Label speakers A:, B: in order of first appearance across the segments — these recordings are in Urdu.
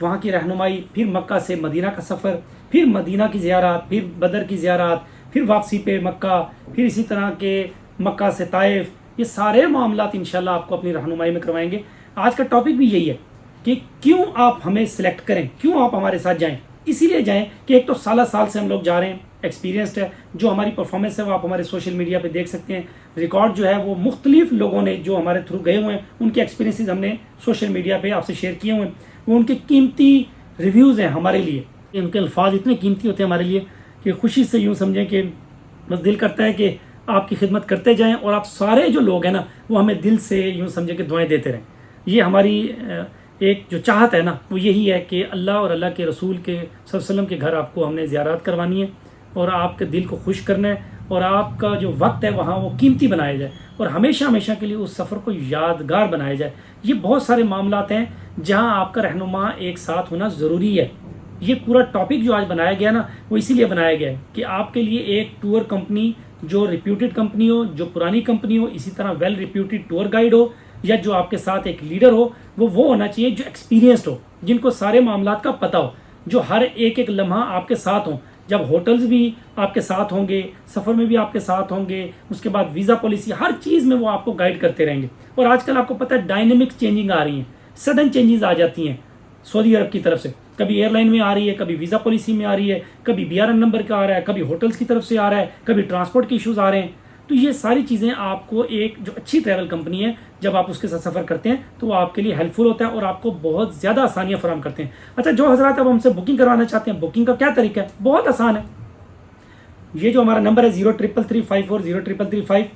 A: وہاں کی رہنمائی، پھر مکہ سے مدینہ کا سفر، پھر مدینہ کی زیارات، پھر بدر کی زیارات، پھر واپسی پہ مکہ، پھر اسی طرح کے مکہ سے طائف، یہ سارے معاملات انشاءاللہ آپ کو اپنی رہنمائی میں کروائیں گے۔ آج کا ٹاپک بھی یہی ہے کہ کیوں آپ ہمیں سلیکٹ کریں، کیوں آپ ہمارے ساتھ جائیں۔ اسی لیے جائیں کہ ایک تو سال سے ہم لوگ جا رہے ہیں، ایکسپیرینسڈ ہے، جو ہماری پرفارمنس ہے وہ آپ ہمارے سوشل میڈیا پہ دیکھ سکتے ہیں۔ ریکارڈ جو ہے وہ مختلف لوگوں نے جو ہمارے تھرو گئے ہوئے ہیں ان کے ایکسپیرینسز ہم نے سوشل میڈیا پہ آپ سے شیئر کیے ہوئے ہیں، وہ ان کے قیمتی ریویوز ہیں ہمارے لیے، ان کے الفاظ اتنے قیمتی ہوتے ہیں ہمارے لیے کہ خوشی سے یوں سمجھیں کہ بس دل کرتا ہے کہ آپ کی خدمت کرتے جائیں، اور آپ سارے جو لوگ ہیں نا وہ ہمیں دل سے یوں سمجھیں کہ دعائیں دیتے رہیں۔ یہ ہماری ایک جو چاہت ہے نا وہ یہی ہے کہ اللہ اور اللہ کے رسول کے صلی اللہ علیہ وسلم کے گھر آپ کو ہم نے زیارات کروانی ہے، اور آپ کے دل کو خوش کرنا ہے، اور آپ کا جو وقت ہے وہاں وہ قیمتی بنایا جائے، اور ہمیشہ ہمیشہ کے لیے اس سفر کو یادگار بنایا جائے۔ یہ بہت سارے معاملات ہیں جہاں آپ کا رہنما ایک ساتھ ہونا ضروری ہے۔ یہ پورا ٹاپک جو آج بنایا گیا نا وہ اسی لیے بنایا گیا ہے کہ آپ کے لیے ایک ٹور کمپنی جو ریپیوٹیڈ کمپنی ہو، جو پرانی کمپنی ہو، اسی طرح ویل ریپیوٹیڈ ٹور گائیڈ ہو، یا جو آپ کے ساتھ ایک لیڈر ہو، وہ ہونا چاہیے جو ایکسپیرینسڈ ہو، جن کو سارے معاملات کا پتہ ہو، جو ہر ایک لمحہ آپ کے ساتھ ہوں۔ جب ہوٹلز بھی آپ کے ساتھ ہوں گے، سفر میں بھی آپ کے ساتھ ہوں گے، اس کے بعد ویزا پالیسی، ہر چیز میں وہ آپ کو گائیڈ کرتے رہیں گے۔ اور آج کل آپ کو پتہ ہے ڈائنامک چینجنگ آ رہی ہیں، سڈن چینجز آ جاتی ہیں سعودی عرب کی طرف سے، کبھی ایئر لائن میں آ رہی ہے، کبھی ویزا پالیسی میں آ رہی ہے، کبھی BRN نمبر کا آ رہا ہے، کبھی ہوٹلز کی طرف سے آ رہا ہے، کبھی ٹرانسپورٹ کے ایشوز آ رہے ہیں۔ تو یہ ساری چیزیں آپ کو ایک جو اچھی ٹریول کمپنی ہے جب آپ اس کے ساتھ سفر کرتے ہیں تو وہ آپ کے لیے ہیلپ فل ہوتا ہے اور آپ کو بہت زیادہ آسانیاں فراہم کرتے ہیں۔ اچھا، جو حضرات اب ہم سے بکنگ کروانا چاہتے ہیں، بکنگ کا کیا طریقہ ہے؟ بہت آسان ہے۔ یہ جو ہمارا نمبر ہے 0333540333,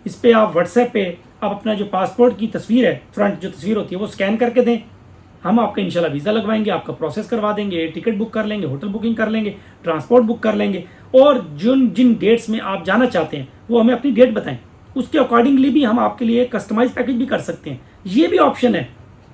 A: اس پہ آپ واٹس ایپ پہ آپ اپنا جو پاسپورٹ کی تصویر ہے، فرنٹ جو تصویر ہوتی ہے وہ اسکین کر کے دیں، ہم آپ کا انشاءاللہ ویزا لگوائیں گے، آپ کا پروسیس کروا دیں گے، ٹکٹ بک کر لیں گے، ہوٹل بکنگ کر لیں گے، ٹرانسپورٹ بک کر لیں گے، اور جن ڈیٹس میں آپ جانا چاہتے ہیں وہ ہمیں اپنی ڈیٹ بتائیں، اس کے اکارڈنگلی بھی ہم آپ کے لیے کسٹمائز پیکج بھی کر سکتے ہیں۔ یہ بھی آپشن ہے،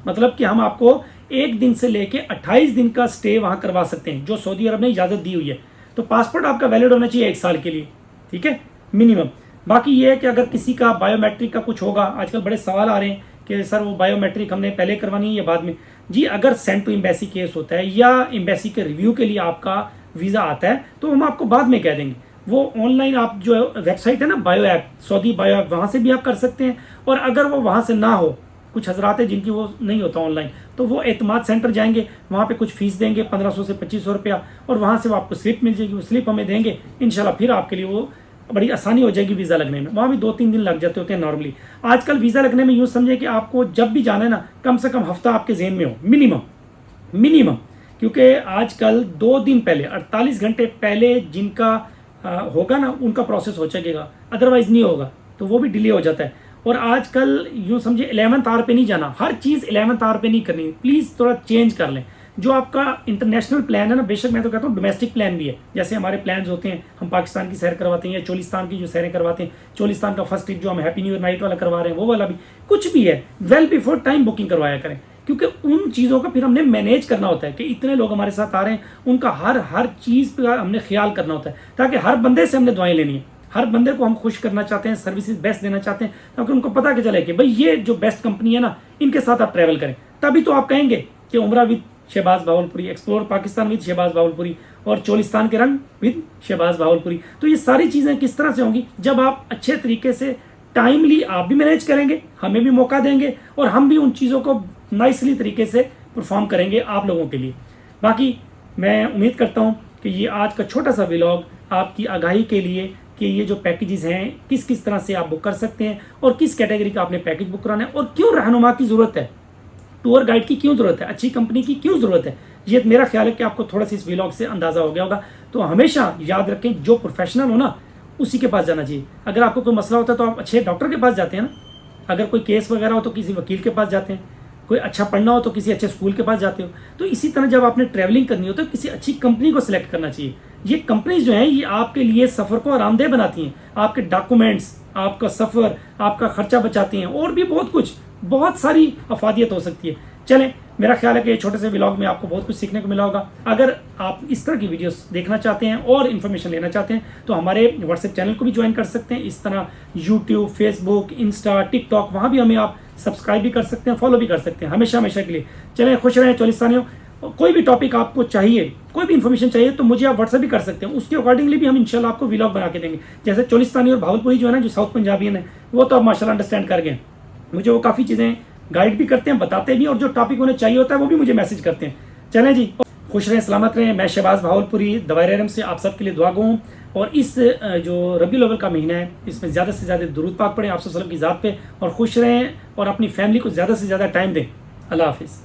A: مطلب کہ ہم آپ کو 1 دن سے لے کے 28 دن کا سٹے وہاں کروا سکتے ہیں جو سعودی عرب نے اجازت دی ہوئی ہے۔ تو پاسپورٹ آپ کا ویلڈ ہونا چاہیے 1 سال کے لیے، ٹھیک ہے، منیمم۔ باقی یہ ہے کہ اگر کسی کا بایو میٹرک کا کچھ ہوگا، آج کل بڑے سوال آ رہے ہیں کہ سر وہ بایو میٹرک ہم نے پہلے کروانی ہے یا بعد میں؟ جی، اگر سینڈ ٹو ایمبیسی کیس ہوتا ہے یا ایمبیسی کے ریویو کے لیے آپ کا ویزا آتا ہے تو ہم آپ کو بعد میں کہہ دیں گے۔ وہ آن لائن آپ جو ویب سائٹ ہے نا بایو ایپ، سعودی بایو ایپ، وہاں سے بھی آپ کر سکتے ہیں، اور اگر وہ وہاں سے نہ ہو، کچھ حضرات ہیں جن کی وہ نہیں ہوتا آن لائن، تو وہ اعتماد سینٹر جائیں گے، وہاں پہ کچھ فیس دیں گے 1500 سے 2500 روپیہ، اور وہاں سے وہ آپ کو سلپ مل جائے گی، وہ سلپ ہمیں دیں گے انشاءاللہ، پھر آپ کے لیے وہ بڑی آسانی ہو جائے گی ویزا لگنے میں۔ وہاں بھی 2-3 دن لگ جاتے ہوتے ہیں نارملی۔ آج کل ویزا لگنے میں یوں سمجھے کہ آپ کو جب بھی جانا ہے نا کم سے کم ہفتہ آپ کے ذہن میں ہو، منیمم، کیونکہ آج کل 2 دن پہلے 48 گھنٹے پہلے جن کا ہوگا نا ان کا پروسیس ہو سکے گا، ادروائز نہیں ہوگا تو وہ بھی ڈیلے ہو جاتا ہے۔ اور آج کل یوں سمجھے 11th آور پہ نہیں جانا، ہر چیز 11th آور پہ نہیں کرنی، پلیز تھوڑا چینج کر لیں۔ جو آپ کا انٹرنیشنل پلان ہے نا، بے شک میں تو کہتا ہوں ڈومیسٹک پلان بھی ہے، جیسے ہمارے پلانز ہوتے ہیں، ہم پاکستان کی سیر کرواتے ہیں یا چولستان کی جو سیریں کرواتے ہیں، چولستان کا فرسٹ ٹرپ جو ہم ہیپی نیو ایئر نائٹ والا کروا رہے ہیں وہ والا بھی، کچھ بھی ہے ویل بیفور ٹائم بکنگ کروایا کریں، کیونکہ ان چیزوں کا پھر ہم نے مینیج کرنا ہوتا ہے کہ اتنے لوگ ہمارے ساتھ آ رہے ہیں، ان کا ہر چیز پہ ہم نے خیال کرنا ہوتا ہے، تاکہ ہر بندے سے ہم نے دعائیں لینی ہیں، ہر بندے کو ہم خوش کرنا چاہتے ہیں، سروسز بیسٹ دینا چاہتے ہیں، تاکہ ان کو پتہ کہ چلے کہ بھائی یہ جو بیسٹ کمپنی ہے نا ان کے ساتھ آپ ٹریول کریں، تبھی تو آپ کہیں گے کہ عمرہ with Shahbaz Bahawalpuri, explore Pakistan with Shahbaz Bahawalpuri, اور چولستان کے رنگ وتھ شہباز باولپوری۔ تو یہ ساری چیزیں کس طرح سے ہوں گی؟ جب آپ اچھے طریقے سے ٹائملی آپ بھی مینیج کریں گے، ہمیں بھی موقع دیں گے، اور ہم بھی ان چیزوں کو نائسلی طریقے سے پرفارم کریں گے آپ لوگوں کے لیے۔ باقی میں امید کرتا ہوں کہ یہ آج کا چھوٹا سا ولاگ آپ کی آگاہی کے لیے کہ یہ جو پیکیجز ہیں کس طرح سے آپ بک کر سکتے ہیں، اور کس کیٹیگری کا آپ نے پیکیج بک کرانا ہے، اور کیوں رہنما کی ضرورت ہے، ٹور گائیڈ کی کیوں ضرورت ہے، اچھی کمپنی کی کیوں ضرورت ہے۔ یہ میرا خیال ہے کہ آپ کو تھوڑا سا اس ولاگ سے اندازہ ہو گیا ہوگا۔ تو ہمیشہ یاد رکھیں جو پروفیشنل ہو نا اسی کے پاس جانا چاہیے۔ اگر آپ کو کوئی مسئلہ ہوتا ہے تو آپ اچھے ڈاکٹر کے پاس جاتے ہیں نا، اگر کوئی کیس وغیرہ ہو تو کسی وکیل کے پاس جاتے ہیں، کوئی اچھا پڑھنا ہو تو کسی اچھے اسکول کے پاس جاتے ہو۔ تو اسی طرح جب آپ نے ٹریولنگ کرنی ہو تو کسی اچھی کمپنی کو سلیکٹ کرنا چاہیے۔ یہ کمپنیز جو ہیں یہ آپ کے لیے سفر کو آرام دہ بناتی ہیں، آپ کے ڈاکومنٹس، آپ کا سفر، آپ کا خرچہ بچاتی ہیں، اور بھی بہت کچھ، بہت ساری افادیت ہو سکتی ہے۔ چلیں، میرا خیال ہے کہ چھوٹے سے ولاگ میں آپ کو بہت کچھ سیکھنے کو ملا ہوگا۔ اگر آپ اس طرح کی ویڈیوز دیکھنا چاہتے ہیں اور انفارمیشن لینا چاہتے ہیں تو ہمارے واٹس ایپ چینل کو بھی جوائن کر سکتے ہیں، اس طرح یوٹیوب، فیس بک، انسٹا، ٹک ٹاک، وہاں بھی ہمیں آپ سبسکرائب بھی کر سکتے ہیں، فالو بھی کر سکتے ہیں، ہمیشہ کے لیے۔ چلیں، خوش رہیں چولستانیوں، کوئی بھی ٹاپک آپ کو چاہیے، کوئی بھی انفارمیشن چاہیے تو مجھے آپ واٹس ایپ بھی کر سکتے ہیں، اس کے اکارڈنگلی بھی ہم انشاءاللہ آپ کو ولاگ بنا کے دیں گے. جیسے چولستانی اور بھاولپوری جو ہے نا، جو ساؤتھ پنجابین ہے، وہ تو آپ ماشاءاللہ انڈرسٹینڈ کر گئے، مجھے وہ کافی چیزیں گائیڈ بھی کرتے ہیں، بتاتے بھی، اور جو ٹاپک انہیں چاہیے ہوتا ہے وہ بھی مجھے میسج کرتے ہیں. چلیں جی، خوش رہیں، سلامت رہیں. میں شہباز بھاولپوری دوائر ارم سے آپ سب کے لیے دعا گو ہوں. اور اس جو ربیع الاول کا مہینہ ہے، اس میں زیادہ سے زیادہ درود پاک پڑھیں آپ صلی اللہ علیہ وسلم کی ذات پہ، اور خوش رہیں اور اپنی فیملی کو زیادہ سے زیادہ ٹائم دیں. اللہ حافظ.